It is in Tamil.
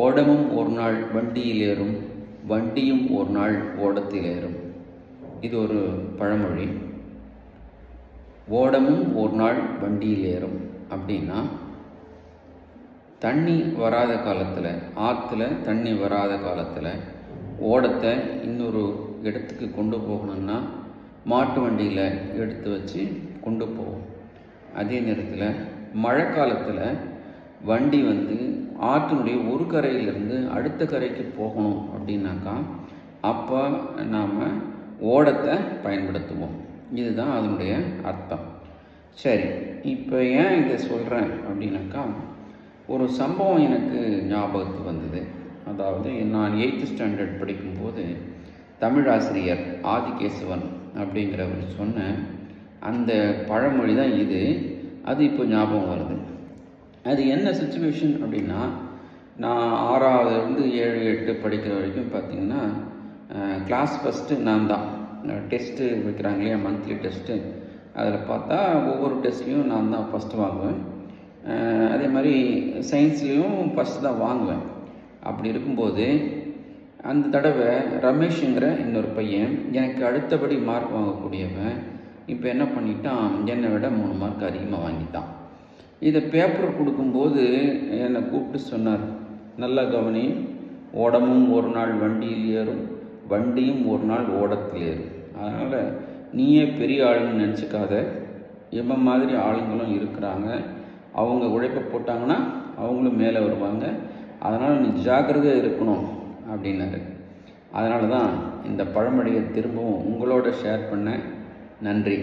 ஓடமும் ஒரு நாள் வண்டியில் ஏறும், வண்டியும் ஒரு நாள் ஓடத்தில் ஏறும். இது ஒரு பழமொழி. ஓடமும் ஒரு நாள் வண்டியில் ஏறும் அப்படின்னா, தண்ணி வராத காலத்தில், ஆற்றுல தண்ணி வராத காலத்தில் ஓடத்தை இன்னொரு இடத்துக்கு கொண்டு போகணுன்னா மாட்டு வண்டியில் எடுத்து வச்சு கொண்டு போவோம். அதே நேரத்தில் மழை காலத்தில் வண்டி ஆற்றினுடைய ஒரு கரையிலிருந்து அடுத்த கரைக்கு போகணும் அப்படின்னாக்கா அப்போ நாம் ஓடத்தை பயன்படுத்துவோம். இதுதான் அதனுடைய அர்த்தம். சரி, இப்போ ஏன் இதை சொல்கிறேன் அப்படின்னாக்கா, ஒரு சம்பவம் எனக்கு ஞாபகத்துக்கு வந்தது. அதாவது நான் 8th ஸ்டாண்டர்ட் படிக்கும்போது தமிழ் ஆசிரியர் ஆதிகேசவன் அப்படிங்கிறவர் சொன்ன அந்த பழமொழி தான் இது. அது இப்போ ஞாபகம் வருது. அது என்ன சுச்சுவேஷன் அப்படின்னா, நான் 6வதுலேருந்து 7, 8 படிக்கிற வரைக்கும் பார்த்திங்கன்னா கிளாஸ் ஃபஸ்ட்டு நான் தான். டெஸ்ட்டு வைக்கிறாங்க இல்லையா, மந்த்லி டெஸ்ட்டு, அதில் பார்த்தா ஒவ்வொரு டெஸ்ட்லேயும் நான் தான் ஃபஸ்ட்டு வாங்குவேன். அதே மாதிரி சயின்ஸ்லேயும் ஃபஸ்ட்டு தான் வாங்குவேன். அப்படி இருக்கும்போது அந்த தடவை ரமேஷுங்கிற இன்னொரு பையன் எனக்கு அடுத்தபடி மார்க் வாங்கக்கூடியவன் இப்போ என்ன பண்ணிட்டான், என்னை விட 3 மார்க் அதிகமாக வாங்கிட்டான். இதை பேப்பர் கொடுக்கும்போது என்னை கூப்பிட்டு சொன்னார், நல்லா கவனி, ஓடமும் ஒரு நாள் வண்டியில் ஏறும், வண்டியும் ஒரு நாள் ஓடத்தில் ஏறும். அதனால் நீயே பெரிய ஆளுன்னு நினச்சிக்காத, இவன் மாதிரி ஆளுங்களும் இருக்கிறாங்க, அவங்க உழைப்பை போட்டாங்கன்னா அவங்களும் மேலே வருவாங்க, அதனால் நீ ஜாக்கிரதையாக இருக்கணும் அப்படின்னாரு. அதனால தான் இந்த பழமொழியை திரும்பவும் உங்களோட ஷேர் பண்ண. நன்றி.